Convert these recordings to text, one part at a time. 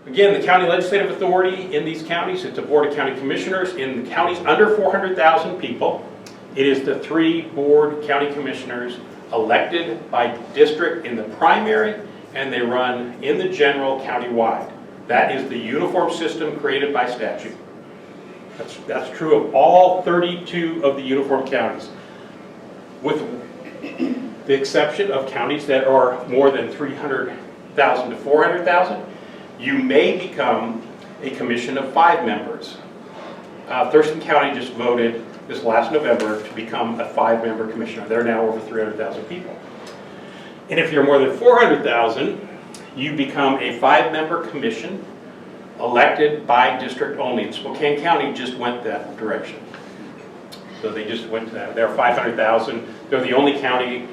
Again, the county legislative authority in these counties, it's a board of county commissioners. In the counties under 400,000 people, it is the 3 board county commissioners elected by district in the primary, and they run in the general countywide. That is the uniform system created by statute. That's true of all 32 of the uniform counties, with the exception of counties that are more than 300,000 to 400,000. You may become a commission of 5 members. Thurston County just voted this last November to become a 5-member commissioner. They're now over 300,000 people. And if you're more than 400,000, you become a 5-member commission elected by district only. And Spokane County just went that direction. So they just went to that. They're 500,000. They're the only county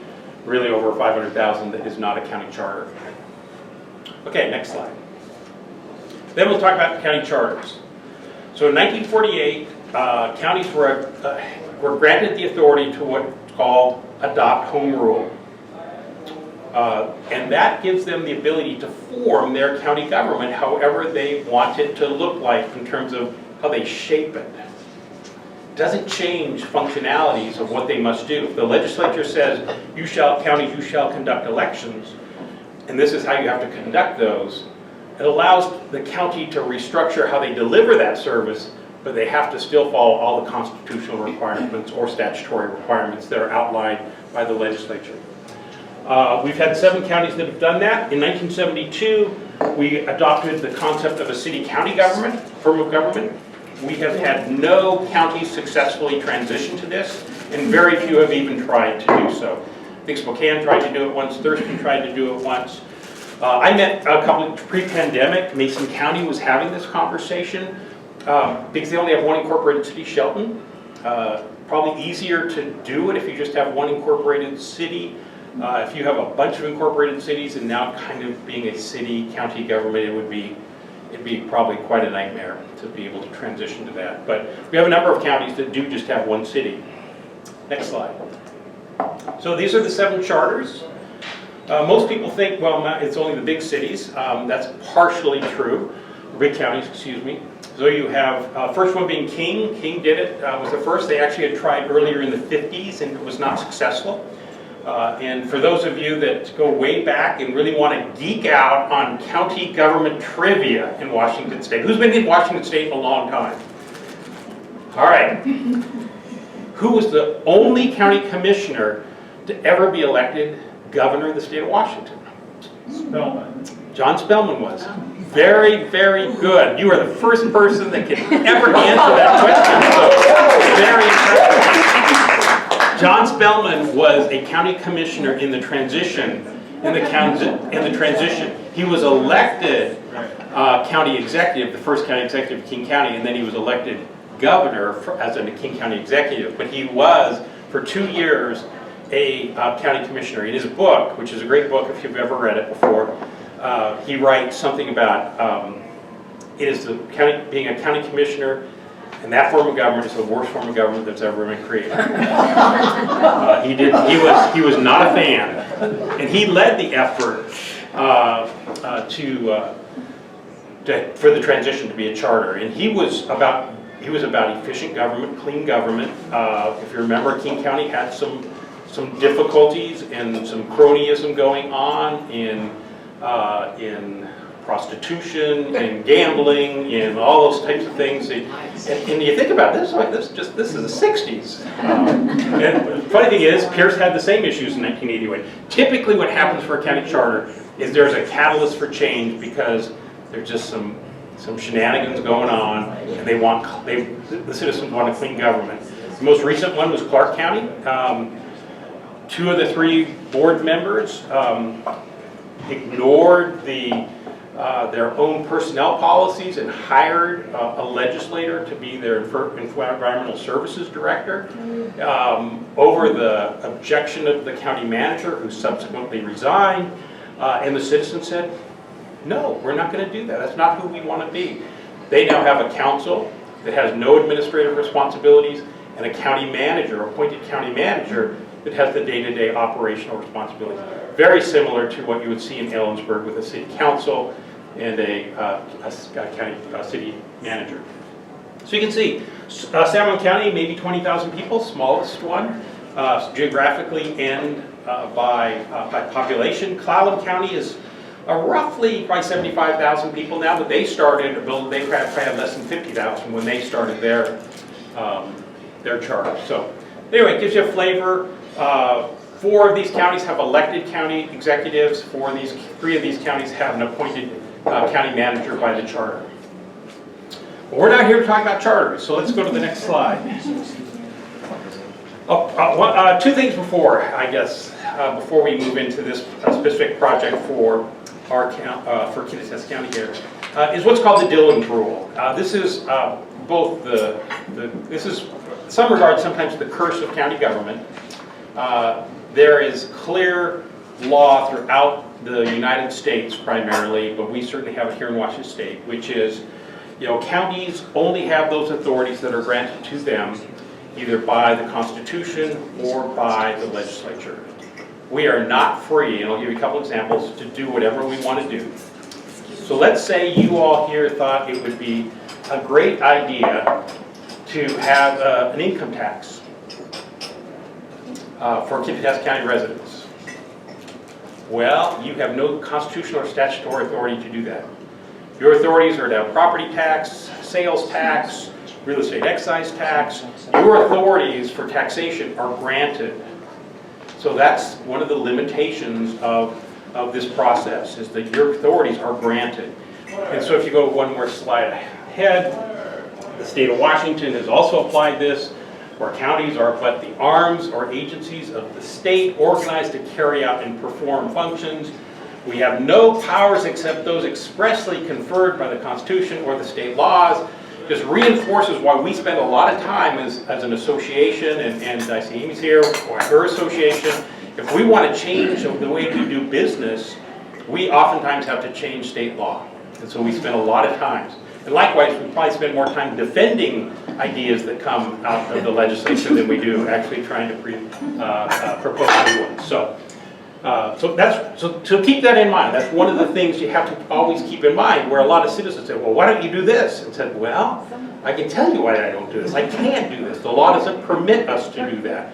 really over 500,000 that is not a county charter. Okay, next slide. Then we'll talk about county charters. So in 1948, counties were granted the authority to what's called adopt home rule. And that gives them the ability to form their county government however they want it to look like in terms of how they shape it. It doesn't change functionalities of what they must do. If the legislature says, counties, you shall conduct elections, and this is how you have to conduct those, it allows the county to restructure how they deliver that service, but they have to still follow all the constitutional requirements or statutory requirements that are outlined by the legislature. We've had 7 counties that have done that. In 1972, we adopted the concept of a city-county government, form of government. We have had no counties successfully transition to this, and very few have even tried to do so. I think Spokane tried to do it once, Thurston tried to do it once. I met a couple pre-pandemic. Mason County was having this conversation because they only have 1 incorporated city, Shelton. Probably easier to do it if you just have 1 incorporated city. If you have a bunch of incorporated cities and now kind of being a city-county government, it'd be probably quite a nightmare to be able to transition to that. But we have a number of counties that do just have 1 city. Next slide. So these are the 7 charters. Most people think, well, it's only the big cities. That's partially true, big counties, excuse me. So you have, first one being King. King did it, was the first. They actually had tried earlier in the 50s and it was not successful. And for those of you that go way back and really want to geek out on county government trivia in Washington State. Who's been in Washington State a long time? All right. Who was the only county commissioner to ever be elected governor of the state of Washington? Spellman. John Spellman was. Very, very good. You are the first person that can ever answer that question. So very impressive. John Spellman was a county commissioner in the transition. He was elected county executive, the first county executive of King County, and then he was elected governor as a King County executive. But he was, for 2 years, a county commissioner. In his book, which is a great book if you've ever read it before, he writes something about it is the county, being a county commissioner, and that form of government is the worst form of government that's ever been created. He was not a fan, and he led the effort for the transition to be a charter. And he was about efficient government, clean government. If you remember, King County had some difficulties and some cronyism going on in prostitution and gambling and all those types of things. And you think about this, like this is the 60s. And the funny thing is, Pierce had the same issues in 1981. Typically what happens for a county charter is there's a catalyst for change because there's just some shenanigans going on, and the citizens want a clean government. The most recent one was Clark County. 2 of the 3 board members ignored their own personnel policies and hired a legislator to be their environmental services director over the objection of the county manager, who subsequently resigned. And the citizens said, no, we're not going to do that. That's not who we want to be. They now have a council that has no administrative responsibilities and a county manager, appointed county manager, that has the day-to-day operational responsibilities. Very similar to what you would see in Ellensburg with a city council and a county city manager. So you can see, San Juan County, maybe 20,000 people, smallest one, geographically and by population. Clallam County is roughly probably 75,000 people now, but they started, they probably had less than 50,000 when they started their charter. So anyway, it gives you a flavor. 4 of these counties have elected county executives. 3 of these counties have an appointed county manager by the charter. But we're not here to talk about charters, so let's go to the next slide. 2 things before, I guess, before we move into this specific project for our for Kittitas County here, is what's called the Dillon's Rule. This is both this is, in some regards, sometimes the curse of county government. There is clear law throughout the United States primarily, but we certainly have it here in Washington State, which is, counties only have those authorities that are granted to them either by the Constitution or by the legislature. We are not free, and I'll give you a couple examples, to do whatever we want to do. So let's say you all here thought it would be a great idea to have an income tax for Kittitas County residents. Well, you have no constitutional or statutory authority to do that. Your authorities are to have property tax, sales tax, real estate excise tax. Your authorities for taxation are granted. So that's one of the limitations of this process, is that your authorities are granted. And so if you go one more slide ahead, the state of Washington has also applied this, where counties are but the arms or agencies of the state organized to carry out and perform functions. We have no powers except those expressly conferred by the Constitution or the state laws. Just reinforces why we spend a lot of time as an association, and I see Amy's here, or her association. If we want to change the way we do business, we oftentimes have to change state law. And so we spend a lot of time. And likewise, we probably spend more time defending ideas that come out of the legislature than we do actually trying to propose new ones. So keep that in mind. That's one of the things you have to always keep in mind, where a lot of citizens say, well, why don't you do this? And said, well, I can tell you why I don't do this. I can't do this. The law doesn't permit us to do that.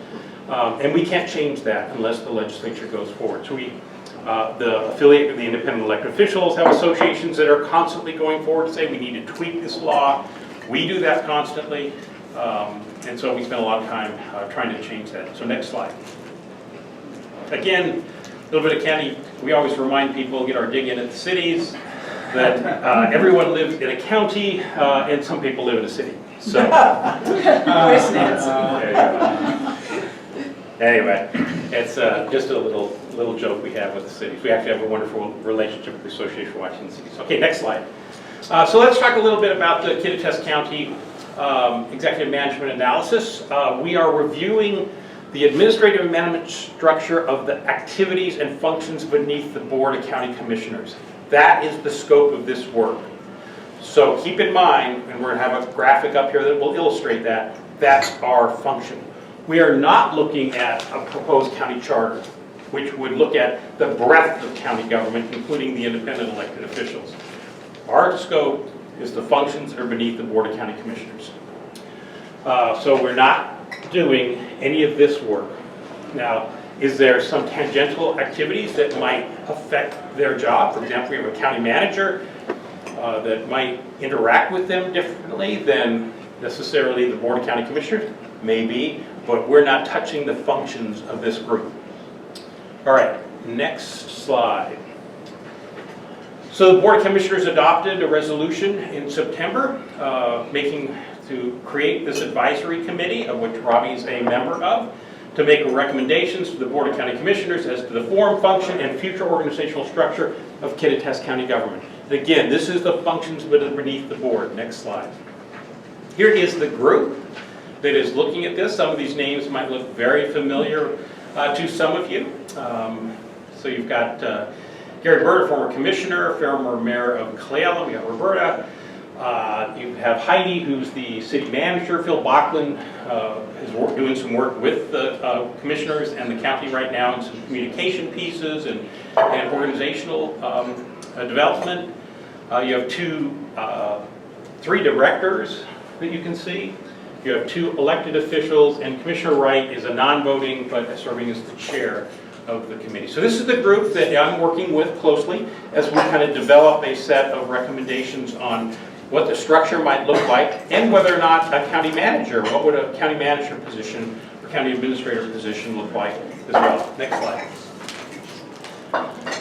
And we can't change that unless the legislature goes forward. So the independent elected officials have associations that are constantly going forward to say we need to tweak this law. We do that constantly. And so we spend a lot of time trying to change that. So next slide. Again, a little bit of county, we always remind people, get our dig in at the cities, that everyone lives in a county and some people live in a city. So, anyway, it's just a little joke we have with the cities. We actually have a wonderful relationship with the Association of Washington Cities. Okay, next slide. So let's talk a little bit about the Kittitas County Executive Management Analysis. We are reviewing the administrative management structure of the activities and functions beneath the Board of County Commissioners. That is the scope of this work. So keep in mind, and we're going to have a graphic up here that will illustrate that, that's our function. We are not looking at a proposed county charter, which would look at the breadth of county government, including the independent elected officials. Our scope is the functions that are beneath the Board of County Commissioners. So we're not doing any of this work. Now, is there some tangential activities that might affect their job? For example, we have a county manager that might interact with them differently than necessarily the Board of County Commissioners, maybe, but we're not touching the functions of this group. All right, next slide. So the Board of Commissioners adopted a resolution in September to create this advisory committee, of which Robbie is a member of, to make recommendations to the Board of County Commissioners as to the form, function, and future organizational structure of Kittitas County government. And again, this is the functions beneath the board. Next slide. Here is the group that is looking at this. Some of these names might look very familiar to some of you. So you've got Gary Berta, former commissioner, former mayor of Clayella. We have Roberta. You have Heidi, who's the city manager. Phil Bachlan is doing some work with the commissioners and the county right now in some communication pieces and organizational development. You have three directors that you can see. You have 2 elected officials, and Commissioner Wright is a non-voting, but serving as the chair of the committee. So this is the group that I'm working with closely as we kind of develop a set of recommendations on what the structure might look like, and whether or not a county manager, what would a county manager position or county administrator position look like as well. Next slide.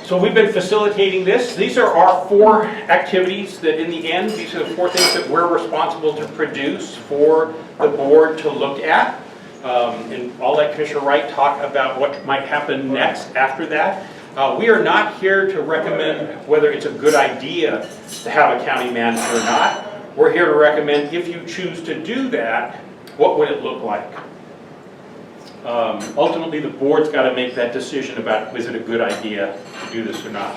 So we've been facilitating this. These are our 4 activities that in the end, these are the 4 things that we're responsible to produce for the board to look at. And I'll let Commissioner Wright talk about what might happen next after that. We are not here to recommend whether it's a good idea to have a county manager or not. We're here to recommend, if you choose to do that, what would it look like? Ultimately, the board's got to make that decision about is it a good idea to do this or not.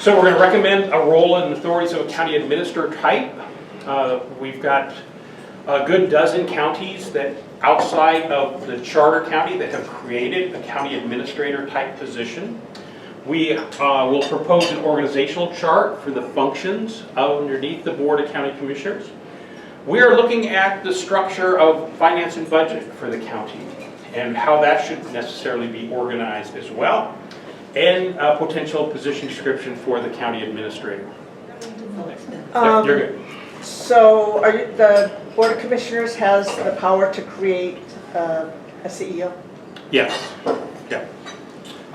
So we're going to recommend a role and authorities of a county administrator type. We've got a good dozen counties that outside of the charter county that have created a county administrator type position. We will propose an organizational chart for the functions underneath the Board of County Commissioners. We are looking at the structure of finance and budget for the county and how that should necessarily be organized as well, and a potential position description for the county administrator. Yep, you're good. So the Board of Commissioners has the power to create a CEO? Yes. Yeah.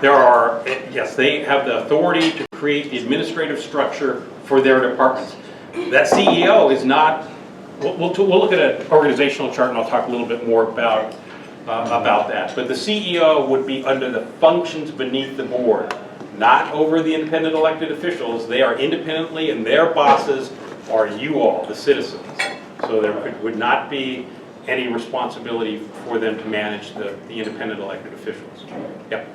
There are, yes, they have the authority to create the administrative structure for their departments. That CEO is not, we'll look at an organizational chart and I'll talk a little bit more about that. But the CEO would be under the functions beneath the board, not over the independent elected officials. They are independently, and their bosses are you all, the citizens. So there would not be any responsibility for them to manage the independent elected officials. Yep.